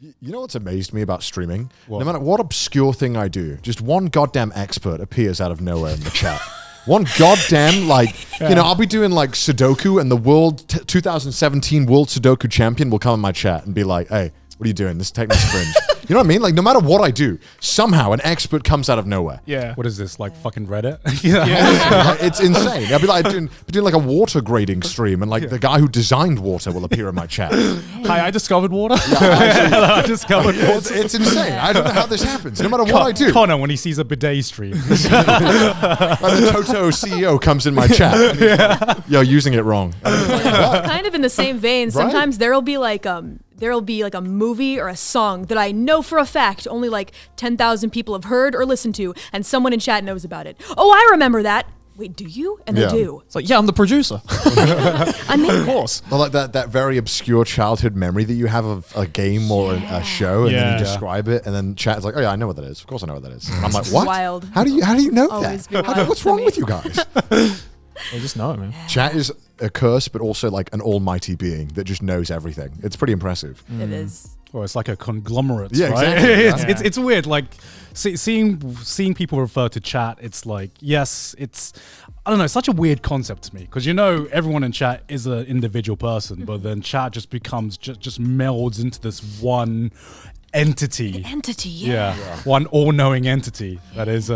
You know what's amazed me about streaming? What? No matter what obscure thing I do, just one goddamn expert appears out of nowhere in the chat. One goddamn, I'll be doing like Sudoku and the 2017 World Sudoku Champion will come in my chat and be like, hey, what are you doing? This technique's cringe. You know what I mean? Like, no matter what I do, somehow an expert comes out of nowhere. Yeah. What is this, like fucking Reddit? It's insane. I'll be like doing like a water grading stream, and like the guy who designed water will appear in my chat. Hi, I discovered water. I discovered water. It's insane. I don't know how this happens. No matter what I do. Connor, when he sees a bidet stream. Like the Toto CEO comes in my chat. Yo, using it wrong. Kind of in the same vein, sometimes there'll be like a movie or a song that I know for a fact only like 10,000 people have heard or listened to, and someone in chat knows about it. Oh, I remember that. Wait, do you? And they do. It's like, yeah, I'm the producer. I mean, of course. Well, like that very obscure childhood memory that you have of a game or a show, and then you describe it, and then chat's like, oh yeah, I know what that is. Of course I know what that is. And I'm like, what? Wild. How do you know Always that? What's wrong with you guys? They just know it, man. Chat is a curse, but also like an almighty being that just knows everything. It's pretty impressive. It is. Or it's like a conglomerate, Yeah, right? exactly. It's weird. Like seeing people refer to chat. It's like, yes, I don't know. It's such a weird concept to me because everyone in chat is an individual person, but then chat just becomes just melds into this one entity. Entity, Yeah, one all-knowing entity that is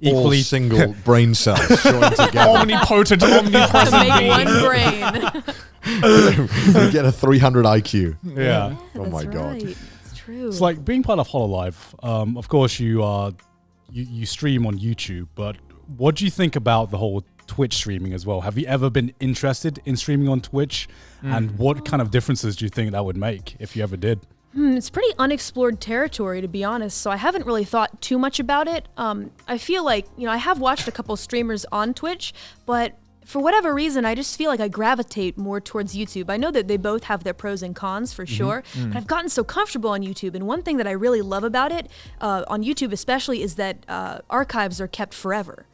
equally all single brain cells joined together. Omnipotent, omnipresent To make being. one brain. You get a 300 IQ. yeah. Oh my That's god. right. It's true. It's like being part of HoloLive. Of course, you stream on YouTube, but what do you think about the whole Twitch streaming as well? Have you ever been interested in streaming on Twitch? And what kind of differences do you think that would make if you ever did? It's pretty unexplored territory, to be honest, so I haven't really thought too much about it. I feel like, I have watched a couple streamers on Twitch, but for whatever reason, I just feel like I gravitate more towards YouTube. I know that they both have their pros and cons for sure, but I've gotten so comfortable on YouTube, and one thing that I really love about it, on YouTube especially, is that archives are kept forever.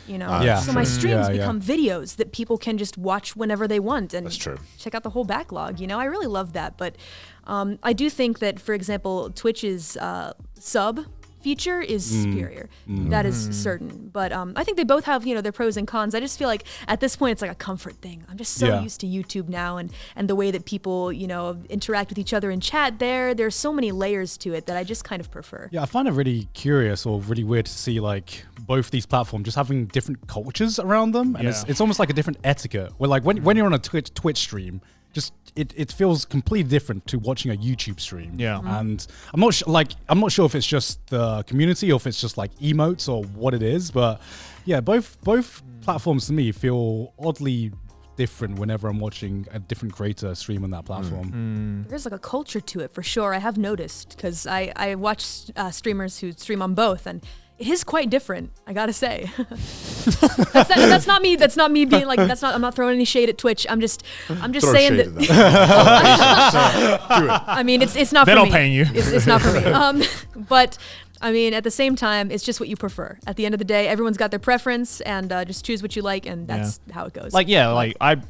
So my streams become videos that people can just watch whenever they want and check out the whole backlog. I really love that, but I do think that, for example, Twitch's sub feature is superior. That is certain. But I think they both have, their pros and cons. I just feel like at this point it's like a comfort thing. I'm just so used to YouTube now and the way that people, interact with each other in chat there. There's so many layers to it that I just kind of prefer. Yeah, I find it really curious or really weird to see like both these platforms just having different cultures around them. And it's almost like a different etiquette. Where like when you're on a Twitch stream, just it feels completely different to watching a YouTube stream. Yeah. And I'm not sure if it's just the community or if it's just like emotes or what it is, but yeah, both platforms to me feel oddly different whenever I'm watching a different creator stream on that platform. There's like a culture to it for sure. I have noticed because I watch streamers who stream on both, and it is quite different, I gotta say. That's not me. That's not me being like. I'm not throwing any shade at Twitch. I'm just saying that. I mean, it's not. They're for not me. paying you. It's not for me. But I mean, at the same time, it's just what you prefer. At the end of the day, everyone's got their preference, and just choose what you like, and that's how it goes. I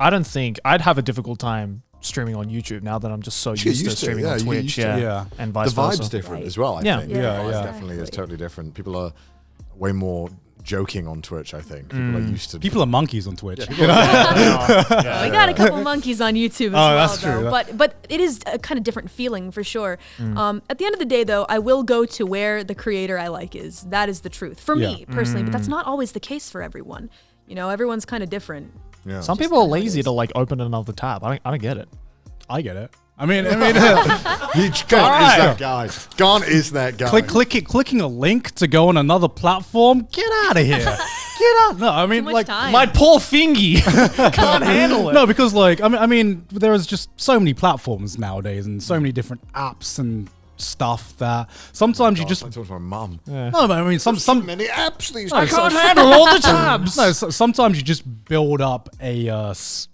don't think I'd have a difficult time streaming on YouTube now that I'm just so used to streaming on Twitch. And vice versa. The vibe's different as well, I think. The vibe definitely is totally different. People are way more joking on Twitch, I think. People are used to... People are monkeys on Twitch. We got a couple monkeys on YouTube as well, that's true. But it is a kind of different feeling for sure. At the end of the day, though, I will go to where the creator I like is. That is the truth. For me, personally. But that's not always the case for everyone. Everyone's kind of different. Yeah. Some people are lazy to like open another tab. I don't get it. I get it. I mean, Gone is that guy. Clicking a link to go on another platform. Get out of here. Get out. No, I mean, like time. my poor fingy can't handle it. No, because like I mean, there is just so many platforms nowadays and so many different apps and stuff that sometimes you just. I talked to my mum. No, but I mean, some many apps these I days. can't handle all the tabs. No, sometimes you just build up a is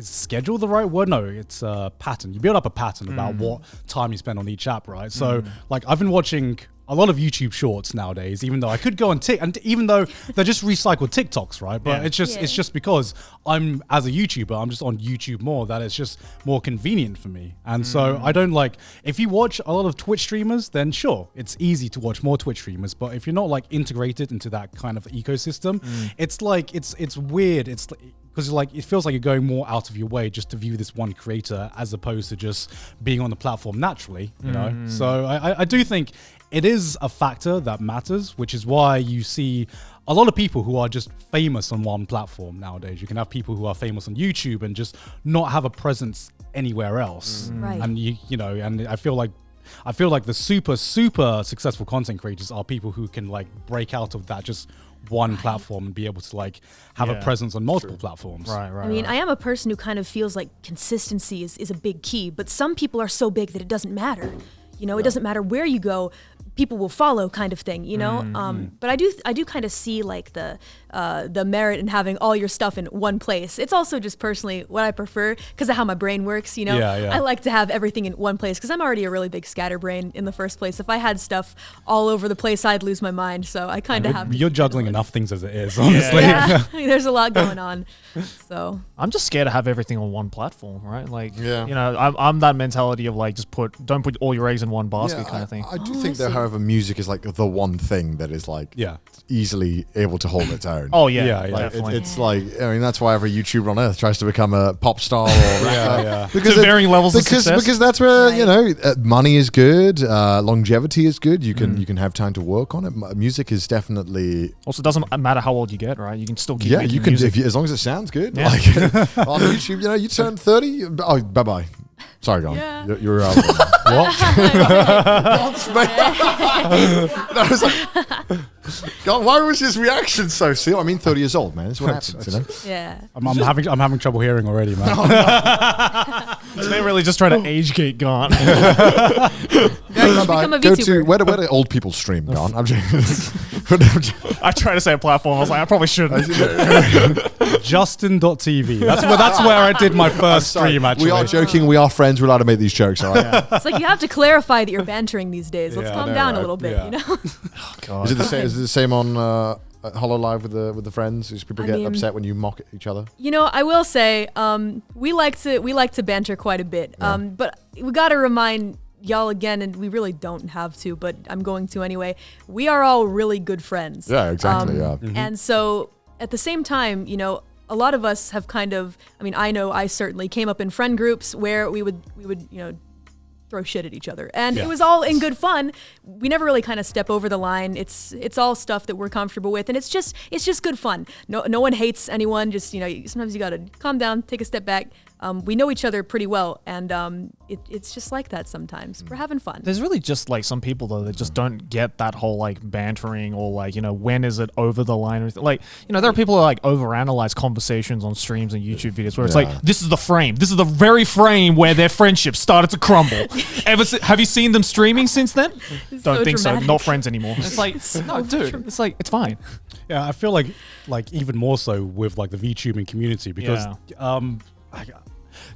schedule the right word? No, it's a pattern. You build up a pattern about what time you spend on each app, right? So like I've been watching a lot of YouTube Shorts nowadays, even though I could go on and even though they're just recycled TikToks, right? But it's just because I'm, as a YouTuber, I'm just on YouTube more, that it's just more convenient for me. And so I don't like, if you watch a lot of Twitch streamers, then sure, it's easy to watch more Twitch streamers. But if you're not like integrated into that kind of ecosystem, it's like, it's weird. It's because like it feels like you're going more out of your way just to view this one creator as opposed to just being on the platform naturally, you know? So I do think it is a factor that matters, which is why you see a lot of people who are just famous on one platform nowadays. You can have people who are famous on YouTube and just not have a presence anywhere else. Right. And you know, and I feel like the super successful content creators are people who can like break out of that just one platform and be able to like have a presence on multiple platforms. Right. I mean, I am a person who kind of feels like consistency is a big key, but some people are so big that it doesn't matter. You know, it doesn't matter where you go, people will follow, kind of thing, you know? But I do kind of see like the merit in having all your stuff in one place. It's also just personally what I prefer because of how my brain works, you know? I like to have everything in one place because I'm already a really big scatterbrain in the first place. If I had stuff all over the place, I'd lose my mind. So I kind of have. You're juggling enough things as it is, honestly. Yeah. I mean, there's a lot going on. So I'm just scared to have everything on one platform, right? Like, you know, I'm that mentality of like, don't put all your eggs in one basket kind of thing. I do think that, however, music is like the one thing that is like easily able to hold its own. Oh like, it's like, I mean, that's why every YouTuber on earth tries to become a pop star or rapper. Because to varying levels of success. Because that's where you know money is good, longevity is good. You can have time to work on it. Music is definitely also doesn't matter how old you get, right? You can still keep making you can music. as long as it sounds good. Like on YouTube, you know, you turn 30. Oh, bye. Sorry, Gon. Yeah. You're out. What? No, I was like, Gon, why was his reaction so silly? I mean, 30 years old, man. That's what happens, you know? yeah. I'm having trouble hearing already, man. It's been really just trying to age gate Gon. Bye-bye. Go to where do old people stream, Gon? I'm just I tried to say a platform. I was like, I probably shouldn't. Justin.tv. That's where I did my first stream, actually. We are joking. We are friends. We're allowed to make these jokes, all right? It's like you have to clarify that you're bantering these days. Let's calm down a little bit, you know? Oh, God. Is it the same on Hollow Live with the friends? Does people get upset when you mock each other? You know, I will say we like to banter quite a bit, but we got to remind y'all again, and we really don't have to, but I'm going to anyway. We are all really good friends. Yeah, exactly. And so at the same time, you know, a lot of us have kind of, I mean, I know I certainly came up in friend groups where we would, you know, throw shit at each other. And it was all in good fun. We never really kind of step over the line. It's all stuff that we're comfortable with. And it's just good fun. No one hates anyone. Just, you know, sometimes you got to calm down, take a step back. We know each other pretty well, and it's just like that sometimes. We're having fun. There's really just like some people though that just don't get that whole like bantering or like, you know, when is it over the line or like, you know, there are people who like overanalyze conversations on streams and YouTube videos where it's like, this is the frame. This is the very frame where their friendship started to crumble. Have you seen them streaming since then? Don't think dramatic. So. Not friends anymore. It's like, no, dude. It's like, it's fine. Yeah, I feel like even more so with like the VTubing community because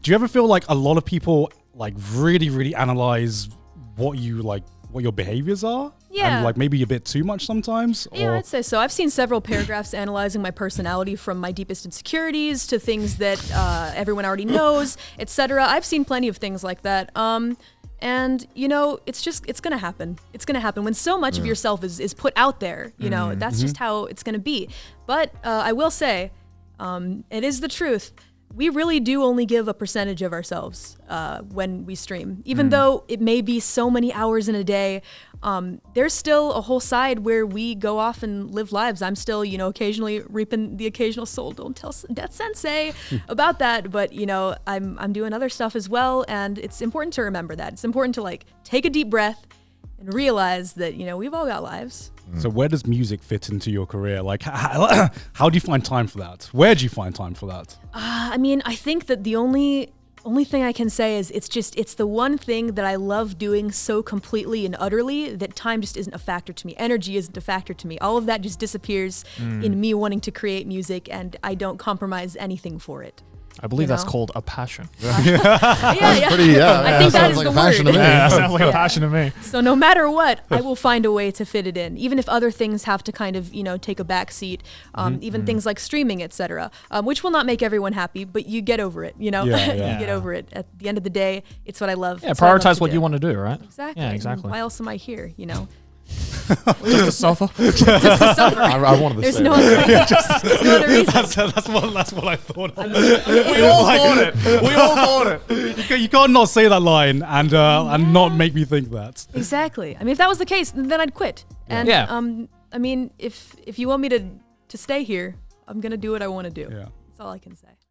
do you ever feel like a lot of people like really analyze what your behaviors are? Yeah. And like maybe a bit too much sometimes? Yeah, I'd say so. I've seen several paragraphs analyzing my personality from my deepest insecurities to things that everyone already knows, etc. I've seen plenty of things like that. And, you know, it's going to happen. It's going to happen when so much of yourself is put out there. You know, that's just how it's going to be. But I will say, it is the truth. We really do only give a percentage of ourselves when we stream. Even though it may be so many hours in a day, there's still a whole side where we go off and live lives. I'm still, you know, occasionally reaping the occasional soul. Don't tell Death Sensei about that. But, you know, I'm doing other stuff as well. And it's important to remember that. It's important to, like, take a deep breath and realize that, you know, we've all got lives. So where does music fit into your career? Like, how do you find time for that? Where do you find time for that? I mean, I think that the only thing I can say is it's the one thing that I love doing so completely and utterly that time just isn't a factor to me. Energy isn't a factor to me. All of that just disappears in me wanting to create music, and I don't compromise anything for it. I believe that's know? called a passion. Yeah. Pretty, I think that sounds is like the a passion word. to me. Yeah, sounds like a Yeah. passion to me. So no matter what, I will find a way to fit it in, even if other things have to kind of, take a back seat, even things like streaming, etc., which will not make everyone happy, but you get over it, Yeah, you yeah. get over it. At the end of the day, it's what I love. Yeah, It's what I love prioritize to what do. you want to do, right? Exactly. Yeah, exactly. Why else am I here, Just to suffer. I wanted to There's say no that. other, no other reason. That's what I thought. We all thought it. We all thought it. You can't not say that line and not make me think that. Exactly. I mean, if that was the case, then I'd quit. And Yeah. I mean, if you want me to stay here, I'm gonna do what I want to do. Yeah. That's all I can say.